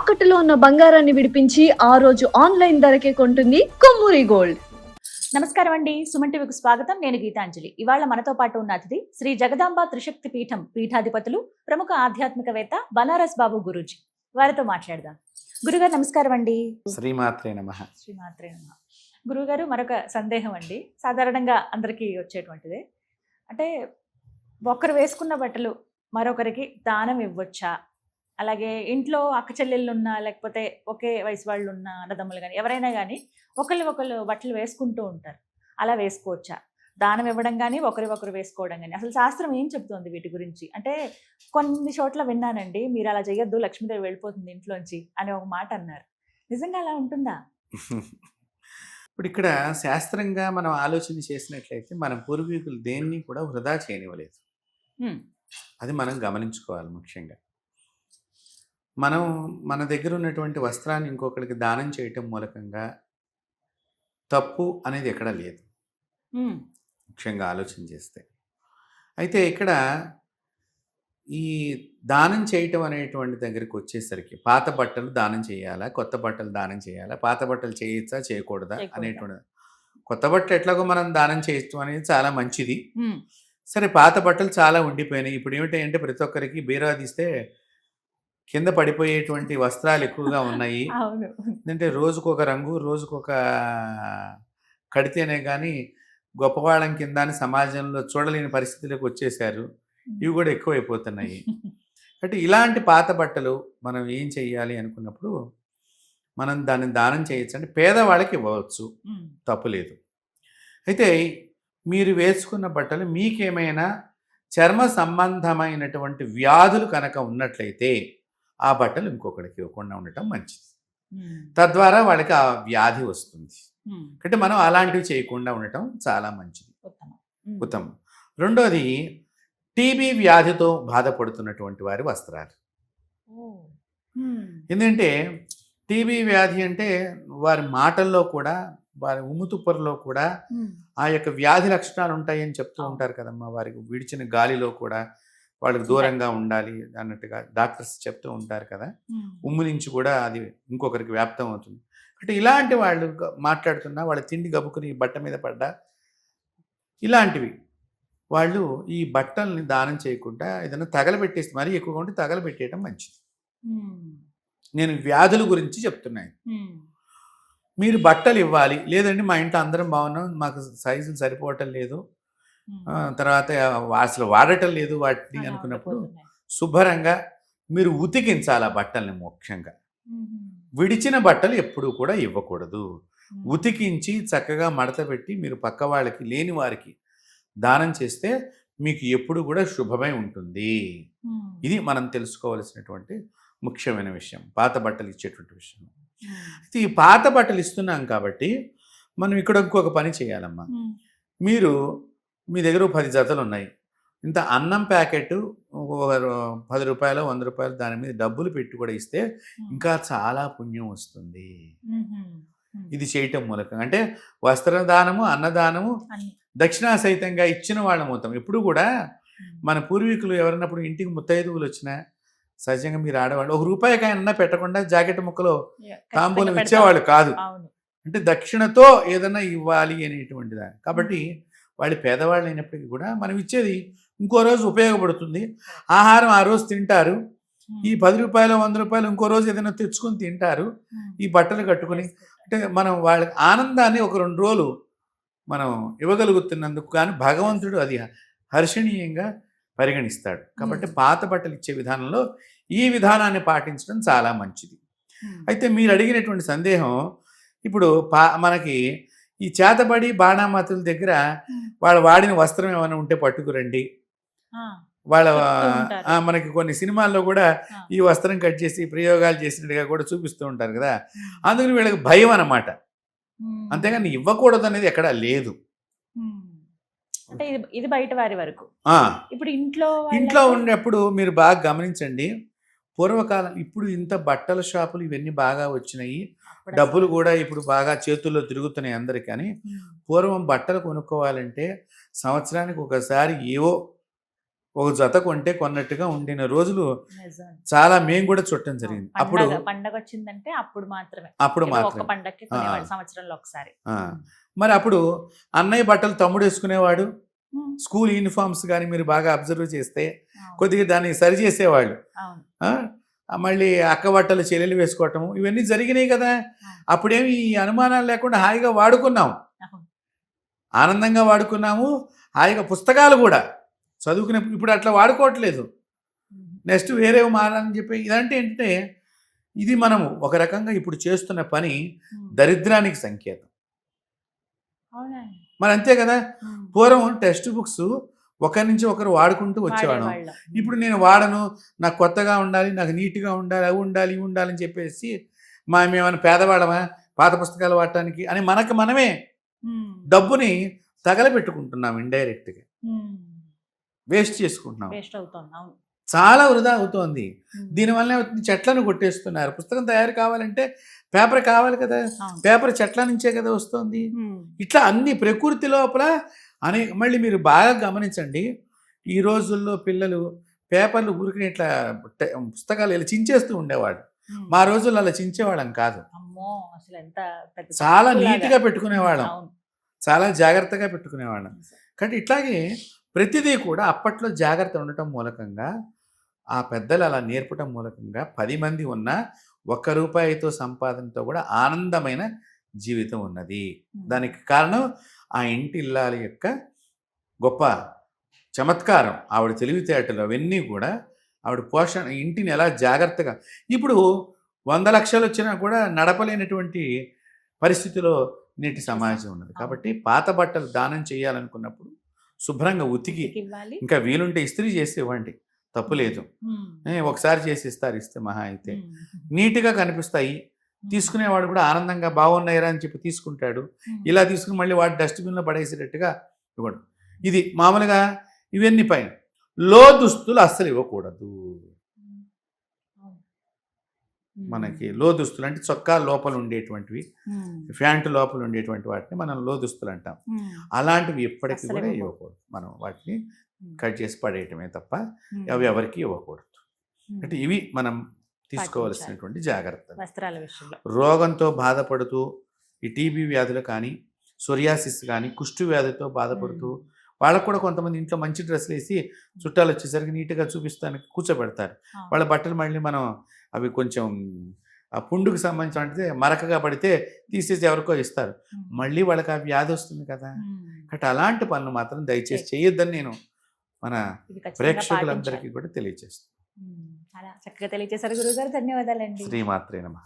తాకట్టులో ఉన్న బంగారాన్ని విడిపించి ఆ రోజు ఆన్లైన్ ధరకే కొంటుంది కొమ్మూరి గోల్డ్. నమస్కారం అండి. సుమన్ టీవీకి స్వాగతం. నేను గీతాంజలి. ఇవాళ మనతో పాటు ఉన్న అతిథి శ్రీ జగదాంబ త్రిశక్తి పీఠం పీఠాధిపతులు, ప్రముఖ ఆధ్యాత్మికవేత్త బనారస్ బాబు గురూజీ. వారితో మాట్లాడదాం. గురుగారు నమస్కారం అండి. శ్రీమాత్రే నమః. శ్రీమాత్రే నమః. గురుగారు, మరొక సందేహం అండి. సాధారణంగా అందరికీ వచ్చేటువంటిదే. అంటే ఒకరు వేసుకున్న బట్టలు మరొకరికి దానం ఇవ్వచ్చా? అలాగే ఇంట్లో అక్క చెల్లెళ్ళు ఉన్నా, లేకపోతే ఒకే వయసు వాళ్ళు ఉన్న అన్నదమ్ములు కానీ ఎవరైనా కానీ ఒకళ్ళు బట్టలు వేసుకుంటూ ఉంటారు. అలా వేసుకోవచ్చా? దానం ఇవ్వడం కానీ ఒకరు వేసుకోవడం కానీ అసలు శాస్త్రం ఏం చెప్తుంది వీటి గురించి? అంటే కొన్ని చోట్ల విన్నానండి, మీరు అలా చేయొద్దు, లక్ష్మీదేవి వెళ్ళిపోతుంది ఇంట్లోంచి అని ఒక మాట అన్నారు. నిజంగా అలా ఉంటుందా? ఇప్పుడు ఇక్కడ శాస్త్రంగా మనం ఆలోచన చేసినట్లయితే మన పూర్వీకులు దేన్ని కూడా వృధా చేయనివ్వలేదు. అది మనం గమనించుకోవాలి. ముఖ్యంగా మనం మన దగ్గర ఉన్నటువంటి వస్త్రాన్ని ఇంకొకరికి దానం చేయటం మూలకంగా తప్పు అనేది ఎక్కడ లేదు, ముఖ్యంగా ఆలోచన చేస్తే. అయితే ఇక్కడ ఈ దానం చేయటం అనేటువంటి దగ్గరికి వచ్చేసరికి పాత బట్టలు దానం చేయాలా, కొత్త బట్టలు దానం చేయాలా, పాత బట్టలు చేయొచ్చా చేయకూడదా అనేటువంటి, కొత్త బట్టలు ఎట్లాగో మనం దానం చేయటం అనేది చాలా మంచిది. సరే, పాత బట్టలు చాలా ఉండిపోయినాయి. ఇప్పుడు ఏమిటంటే ప్రతి ఒక్కరికి బీరువా తీస్తే కింద పడిపోయేటువంటి వస్త్రాలు ఎక్కువగా ఉన్నాయి. అంటే రోజుకొక రంగు, రోజుకొక కడితేనే కానీ గొప్పవాళ్ళం కింద అని సమాజంలో చూడలేని పరిస్థితులకు వచ్చేసారు. ఇవి కూడా ఎక్కువైపోతున్నాయి. అంటే ఇలాంటి పాత బట్టలు మనం ఏం చెయ్యాలి అనుకున్నప్పుడు మనం దాన్ని దానం చేయొచ్చు. అంటే పేదవాళ్ళకి ఇవ్వవచ్చు, తప్పులేదు. అయితే మీరు వేసుకున్న బట్టలు మీకేమైనా చర్మ సంబంధమైనటువంటి వ్యాధులు కనుక ఉన్నట్లయితే ఆ బట్టలు ఇంకొకరికి ఇవ్వకుండా ఉండటం మంచిది. తద్వారా వాళ్ళకి ఆ వ్యాధి వస్తుంది. అంటే మనం అలాంటివి చేయకుండా ఉండటం చాలా మంచిది, ఉత్తమం. రెండోది, టీబీ వ్యాధితో బాధపడుతున్నటువంటి వారి వస్త్రాలు. ఎందుకంటే టీబీ వ్యాధి అంటే వారి మాటల్లో కూడా, వారి ఉమ్ముతుప్పరలో కూడా ఆ యొక్క వ్యాధి లక్షణాలు ఉంటాయని చెప్తూ ఉంటారు కదమ్మా. వారికి విడిచిన గాలిలో కూడా వాళ్ళకి దూరంగా ఉండాలి అన్నట్టుగా డాక్టర్స్ చెప్తూ ఉంటారు కదా. ఉమ్ము నుంచి కూడా అది ఇంకొకరికి వ్యాప్తం అవుతుంది. అంటే ఇలాంటి వాళ్ళు మాట్లాడుతున్నా, వాళ్ళ తిండి గబుకుని బట్ట మీద పడ్డా, ఇలాంటివి వాళ్ళు ఈ బట్టల్ని దానం చేయకుండా ఏదైనా తగలబెట్టేసి, మరీ ఎక్కువగా ఉంటే తగలబెట్టేయడం మంచిది. నేను వ్యాధుల గురించి చెప్తున్నాను. మీరు బట్టలు ఇవ్వాలి, లేదండి మా ఇంట్లో అందరం బాగున్నాం, మాకు సైజులు సరిపోవటం లేదు, తర్వాత అసలు వాడటం లేదు వాటిని అనుకున్నప్పుడు శుభ్రంగా మీరు ఉతికించాలి ఆ బట్టల్ని. ముఖ్యంగా విడిచిన బట్టలు ఎప్పుడూ కూడా ఇవ్వకూడదు. ఉతికించి చక్కగా మడత పెట్టి మీరు పక్క వాళ్ళకి, లేని వారికి దానం చేస్తే మీకు ఎప్పుడు కూడా శుభమై ఉంటుంది. ఇది మనం తెలుసుకోవాల్సినటువంటి ముఖ్యమైన విషయం, పాత బట్టలు ఇచ్చేటువంటి విషయం. అయితే ఈ పాత బట్టలు ఇస్తున్నాం కాబట్టి మనం ఇక్కడ ఇంకొక పని చేయాలమ్మా. మీరు మీ దగ్గర 10 జతలు ఉన్నాయి, ఇంత అన్నం ప్యాకెట్ 10 రూపాయలు 100 రూపాయలు దాని మీద డబ్బులు పెట్టి కూడా ఇస్తే ఇంకా చాలా పుణ్యం వస్తుంది. ఇది చేయటం మూలకంగా అంటే వస్త్రదానము, అన్నదానము, దక్షిణా సహితంగా ఇచ్చిన వాళ్ళ మొత్తం. ఎప్పుడు కూడా మన పూర్వీకులు ఎవరన్నప్పుడు ఇంటికి ముత్తైదువులు వచ్చినా సహజంగా మీరు ఆడవాళ్ళు 1 రూపాయికైనా పెట్టకుండా జాకెట్ ముక్కలో తాంబూలం ఇచ్చేవాళ్ళు కాదు. అంటే దక్షిణతో ఏదైనా ఇవ్వాలి అనేటువంటిదా. కాబట్టి వాళ్ళు పేదవాళ్ళు అయినప్పటికీ కూడా మనం ఇచ్చేది ఇంకో రోజు ఉపయోగపడుతుంది. ఆహారం ఆ రోజు తింటారు, ఈ 10 రూపాయలు 100 రూపాయలు ఇంకో రోజు ఏదైనా తెచ్చుకొని తింటారు, ఈ బట్టలు కట్టుకుని. అంటే మనం వాళ్ళకి ఆనందాన్ని ఒక 2 రోజులు మనం ఇవ్వగలుగుతున్నందుకు కానీ భగవంతుడు అది హర్షణీయంగా పరిగణిస్తాడు. కాబట్టి పాత బట్టలు ఇచ్చే విధానంలో ఈ విధానాన్ని పాటించడం చాలా మంచిది. అయితే మీరు అడిగినటువంటి సందేహం, ఇప్పుడు మనకి ఈ చేతబడి బాణామతుల దగ్గర వాళ్ళు వాడిన వస్త్రం ఏమైనా ఉంటే పట్టుకురండి. వాళ్ళ మనకి కొన్ని సినిమాల్లో కూడా ఈ వస్త్రం కట్ చేసి ప్రయోగాలు చేసినట్టుగా కూడా చూపిస్తూ ఉంటారు కదా. అందుకని వీళ్ళకి భయం అన్నమాట. అంతేగాని ఇవ్వకూడదు అనేది ఎక్కడా లేదు. అంటే ఇది బయట వారి వరకు. ఇప్పుడు ఇంట్లో ఉండేప్పుడు మీరు బాగా గమనించండి. పూర్వకాలం, ఇప్పుడు ఇంత బట్టల షాపులు ఇవన్నీ బాగా వచ్చినాయి, డబ్బులు కూడా ఇప్పుడు బాగా చేతుల్లో తిరుగుతున్నాయి అందరికి. కానీ పూర్వం బట్టలు కొనుక్కోవాలంటే సంవత్సరానికి ఒకసారి ఏవో ఒక జత కొంటే కొన్నట్టుగా ఉండిన రోజులు నిజం. చాలా మేము కూడా చుట్టం జరిగింది. అప్పుడు పండగ వచ్చిందంటే అప్పుడు మాత్రమే, అప్పుడు ఏదో ఒక్క మాత్రమే పండగకి కొనేవాడు సంవత్సరంలో ఒకసారి. మరి అప్పుడు అన్నయ్య బట్టలు తమ్ముడు వేసుకునేవాడు. ఉమ్. స్కూల్ యూనిఫామ్స్ కానీ మీరు బాగా అబ్జర్వ్ చేస్తే అవును. కొద్దిగా దాన్ని సరి చేసేవాళ్ళు. అవును. మళ్ళీ అక్క బట్టలు చెల్లెలు వేసుకోవటము ఇవన్నీ జరిగినాయి కదా. అప్పుడేమి ఈ అనుమానాలు లేకుండా హాయిగా వాడుకున్నాం, అవును. ఆనందంగా వాడుకున్నాము. హాయిగా పుస్తకాలు కూడా చదువుకునే ఇప్పుడు అట్లా వాడుకోవట్లేదు. ఉమ్. నెక్స్ట్ వేరే మారాలని చెప్పి ఇదంటే ఏంటంటే ఇది మనము ఒక రకంగా ఇప్పుడు చేస్తున్న పని ఉమ్. దరిద్రానికి సంకేతం. అవునండి. మరి అంతే కదా. ఉమ్. పూర్వం టెక్స్ట్ బుక్స్ ఒకరి నుంచి ఒకరు వాడుకుంటూ వచ్చేవాళ్ళం. వాడేవాళ్ళం. ఇప్పుడు నేను వాడను, నాకు కొత్తగా ఉండాలి, నాకు నీట్గా ఉండాలి, అవి ఉండాలి ఇవి ఉండాలని చెప్పేసి మేమేమైనా పేదవాడమా పాత పుస్తకాలు వాడటానికి అని మనకు మనమే ఉమ్. డబ్బుని తగలబెట్టుకుంటున్నాం. ఇండైరెక్ట్గా ఉమ్. వేస్ట్ చేసుకుంటున్నాం. వేస్ట్ అవుతుంది. అవును. చాలా వృధా అవుతోంది. ఉమ్. దీనివల్ల ఏమవుతుంది, చెట్లను కొట్టేస్తున్నారు. పుస్తకం తయారు కావాలంటే పేపర్ కావాలి కదా, అవును. పేపర్ చెట్ల నుంచే కదా వస్తుంది. ఉమ్. ఇట్లా అన్ని ప్రకృతి లోపల మళ్ళీ మీరు బాగా గమనించండి, ఈ రోజుల్లో పిల్లలు పేపర్లు ఊరికి ఇట్లా పుస్తకాలు ఇలా చించేస్తూ ఉండేవాడు. ఉమ్. మా రోజుల్లో అలా చించేవాళ్ళం కాదు, అమ్మో, అసలు ఎంత పెద్ద చాలా తప్పులాగా. నీట్గా పెట్టుకునేవాళ్ళం, అవును. చాలా జాగ్రత్తగా పెట్టుకునేవాళ్ళం. కాబట్టి ఇట్లాగే ప్రతిదీ కూడా అప్పట్లో జాగ్రత్త ఉండటం మూలకంగా ఆ పెద్దలు అలా నేర్పటం మూలకంగా 10 మంది ఉన్న ₹1 సంపాదనతో కూడా ఆనందమైన జీవితం ఉన్నది. దానికి కారణం ఆ ఇంటి ఇల్లాలి యొక్క గొప్ప చమత్కారం, ఆవిడ తెలివితేటలు అవన్నీ కూడా ఆవిడ పోషణ, ఇంటిని ఎలా జాగ్రత్తగా. ఇప్పుడు 100 లక్షలు వచ్చినా కూడా నడపలేనటువంటి పరిస్థితిలో నేటి సమాజం ఉన్నది. కాబట్టి పాత బట్టలు దానం చేయాలనుకున్నప్పుడు శుభ్రంగా ఉతికి, ఇవ్వాలి. ఇంకా వీలుంటే ఇస్త్రీ చేసి ఇవ్వండి, తప్పు లేదు. ఉమ్. ఒకసారి చేసి ఇస్తారు, ఇస్తే మహా అయితే ఉమ్. నీట్గా కనిపిస్తాయి. తీసుకునేవాడు కూడా ఆనందంగా బాగున్నాయిరా అని చెప్పి తీసుకుంటాడు. ఉమ్. ఇలా తీసుకుని మళ్ళీ వాడు డస్ట్బిన్లో పడేసేటట్టుగా ఇవ్వడం. ఇది మామూలుగా ఇవన్నీ పైన. లో దుస్తులు అస్సలు ఇవ్వకూడదు. ఉమ్. అవును. మనకి లో దుస్తులు అంటే చొక్కా లోపల ఉండేటువంటివి, ఉమ్. ప్యాంటు లోపల ఉండేటువంటి వాటిని మనం లో దుస్తులు అంటాం. ఉమ్. అలాంటివి ఎప్పటికీ అస్సలు కూడా ఇవ్వకూడదు. ఇవ్వకూడదు. మనం వాటిని ఉమ్. కట్ చేసి పడేయటమే తప్ప ఉమ్. అవి ఎవరికి ఇవ్వకూడదు. ఉమ్. అంటే ఇవి మనం తీసుకోవాల్సినటువంటి జాగ్రత్తలు. వస్త్రాల విషయంలో రోగంతో బాధపడుతూ ఈ టీబీ వ్యాధులు కానీ, సొరియాసిస్ కానీ, కుష్టు వ్యాధితో బాధపడుతూ వాళ్ళకు కూడా కొంతమంది ఇంట్లో మంచి డ్రెస్సులు వేసి చుట్టాలు వచ్చేసరికి నీట్గా చూపిస్తానికి కూర్చోబెడతారు. వాళ్ళ బట్టలు మళ్ళీ మనం అవి కొంచెం ఆ పుండుకు సంబంధించి మరకగా పడితే తీసేసి ఎవరికో ఇస్తారు. మళ్ళీ వాళ్ళకి ఆ వ్యాధి వస్తుంది కదా. కాబట్టి అలాంటి పనులు మాత్రం దయచేసి చేయొద్దని నేను మన ఇది ఖచ్చితంగా ప్రేక్షకులందరికీ పాటించాలి. కూడా తెలియజేస్తాను. చాలా చక్కగా తెలియజేశారు గురువుగారు. ధన్యవాదాలండి. శ్రీమాత్రే నమః.